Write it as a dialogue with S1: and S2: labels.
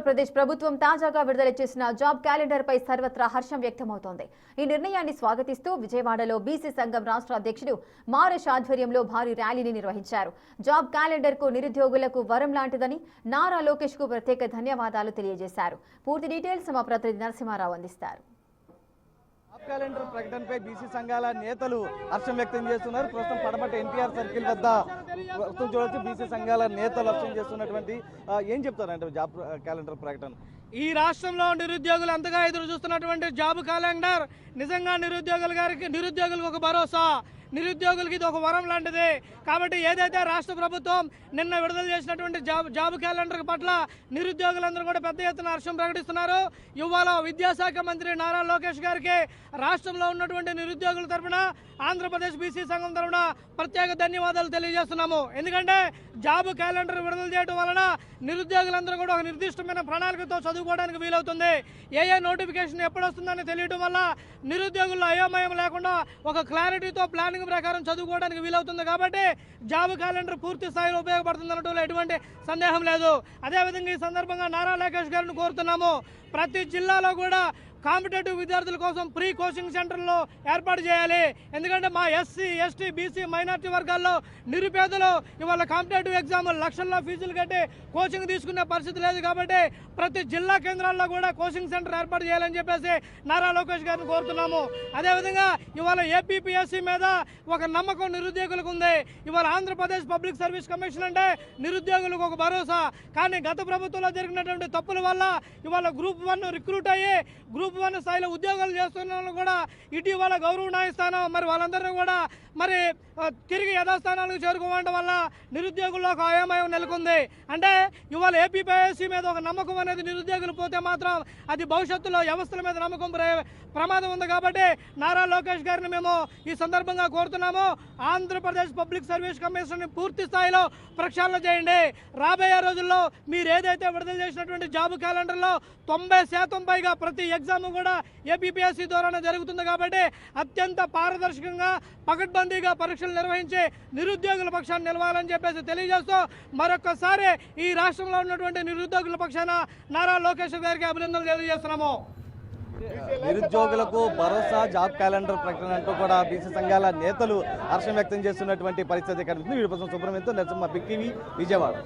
S1: ఆంధ్రప్రదేశ్ ప్రభుత్వం తాజాగా విడుదల చేసిన జాబ్ క్యాలెండర్ పై సర్వత్రా హర్షం వ్యక్తమవుతోంది. ఈ నిర్ణయాన్ని స్వాగతిస్తూ విజయవాడలో బీసీ సంఘం రాష్ట్ర అధ్యక్షుడు మారేష్ ఆధ్వర్యంలో భారీ ర్యాలీని నిర్వహించారు. జాబ్ క్యాలెండర్ కు నిరుద్యోగులకు వరం లాంటిదని నారా లోకేష్ కు ప్రత్యేక ధన్యవాదాలు తెలియజేశారు. పూర్తి డీటెయిల్స్ మా ప్రతినిధి నరసింహారావు అందిస్తారు.
S2: జాబ్ క్యాలెండర్ ప్రకటనపై బీసీ సంఘాల నేతలు హర్షం వ్యక్తం చేస్తున్నారు. ప్రస్తుతం పడమట ఎన్టీఆర్ సర్కిల్ వద్ద చూడవచ్చు బీసీ సంఘాల నేతలు హర్షం చేస్తున్నటువంటి ఏం చెప్తారంటే జాబ్ క్యాలెండర్ ప్రకటన
S3: ఈ రాష్ట్రంలో నిరుద్యోగులు అంతగా ఎదురు చూస్తున్నటువంటి జాబ్ క్యాలెండర్ నిజంగా నిరుద్యోగులకు ఒక భరోసా, నిరుద్యోగులకి ఇది ఒక వరం లాంటిది. కాబట్టి ఏదైతే రాష్ట్ర ప్రభుత్వం నిన్న విడుదల చేసినటువంటి జాబ్ క్యాలెండర్ పట్ల నిరుద్యోగులందరూ కూడా పెద్ద ఎత్తున హర్షం ప్రకటిస్తున్నారు. ఇవాళ విద్యాశాఖ మంత్రి నారా లోకేష్ గారికి రాష్ట్రంలో ఉన్నటువంటి నిరుద్యోగుల తరఫున ఆంధ్రప్రదేశ్ బీసీ సంఘం తరఫున ప్రత్యేక ధన్యవాదాలు తెలియజేస్తున్నాము. ఎందుకంటే జాబ్ క్యాలెండర్ విడుదల చేయడం వలన నిరుద్యోగులందరూ కూడా ఒక నిర్దిష్టమైన ప్రణాళికతో చదువుకోవడానికి వీలవుతుంది. ఏ నోటిఫికేషన్ ఎప్పుడు వస్తుందని తెలియడం వల్ల నిరుద్యోగుల్లో అయోమయం లేకుండా ఒక క్లారిటీతో ప్లానింగ్ ప్రకారం చదువుకోవడానికి వీలవుతుంది. కాబట్టి జాబ్ క్యాలెండర్ పూర్తి స్థాయిలో ఉపయోగపడుతుంది అనడంలో ఎటువంటి సందేహం లేదు. అదేవిధంగా ఈ సందర్భంగా నారా లోకేష్ గారిని కోరుతున్నాము, ప్రతి జిల్లాలో కూడా కాంపిటేటివ్ విద్యార్థుల కోసం ప్రీ కోచింగ్ సెంటర్లో ఏర్పాటు చేయాలి. ఎందుకంటే మా ఎస్సీ ఎస్టీ బీసీ మైనార్టీ వర్గాల్లో నిరుపేదలు ఇవాళ కాంపిటేటివ్ ఎగ్జామ్ లక్షల్లో ఫీజులు కట్టి కోచింగ్ తీసుకునే పరిస్థితి లేదు. కాబట్టి ప్రతి జిల్లా కేంద్రాల్లో కూడా కోచింగ్ సెంటర్ ఏర్పాటు చేయాలని చెప్పేసి నారా లోకేష్ గారిని కోరుతున్నాము. అదేవిధంగా ఇవాళ ఏపీపీఎస్సీ మీద ఒక నమ్మకం నిరుద్యోగులకు ఉంది. ఇవాళ ఆంధ్రప్రదేశ్ పబ్లిక్ సర్వీస్ కమిషన్ అంటే నిరుద్యోగులకు ఒక భరోసా. కానీ గత ప్రభుత్వంలో జరిగినటువంటి తప్పుల వల్ల ఇవాళ గ్రూప్ 1 రిక్రూట్ అయ్యి గ్రూప్ 1 స్థాయిలో ఉద్యోగాలు చేస్తున్న వాళ్ళు కూడా ఇటీవల గౌరవ న్యాయస్థానం మరి వాళ్ళందరినీ కూడా మరి తిరిగి యథాస్థానాలకు చేరుకోవడం వల్ల నిరుద్యోగుల్లో ఒక అయోమయం నెలకొంది. అంటే ఇవాళ ఏపీపీఎస్సీ మీద ఒక నమ్మకం అనేది నిరుద్యోగులు పోతే మాత్రం అది భవిష్యత్తులో వ్యవస్థల మీద నమ్మకం ప్రమాదం ఉంది. కాబట్టి నారా లోకేష్ గారిని మేము ఈ సందర్భంగా కోరుతున్నాము, ఆంధ్రప్రదేశ్ పబ్లిక్ సర్వీస్ కమిషన్ పూర్తి స్థాయిలో ప్రక్షాళన చేయండి. రాబోయే రోజుల్లో మీరు ఏదైతే విడుదల చేసినటువంటి జాబ్ క్యాలెండర్లో 90% పైగా ప్రతి ఎగ్జామ్ కూడా ఏపీపీఎస్సీ ద్వారానే జరుగుతుంది. కాబట్టి అత్యంత పారదర్శకంగా పకడ్బందీగా పరీక్షలు నిర్వహించి నిరుద్యోగుల పక్షాన్ని నిలవాలని చెప్పేసి తెలియజేస్తూ మరొకసారి ఈ రాష్ట్రంలో ఉన్నటువంటి నిరుద్యోగుల పక్షాన నారా లోకేష్ గారికి అభినందనలు తెలియజేస్తున్నాము.
S2: నిరుద్యోగులకు భరోసా జాబ్ క్యాలెండర్ ప్రకటన అంటూ కూడా బీసీ సంఘాల నేతలు హర్షం వ్యక్తం చేస్తున్నటువంటి పరిస్థితి కనిపిస్తుంది. వీడి కోసం సుబ్రహ్మణ్యంతో నరసింహ, బిగ్ టీవీ, విజయవాడ.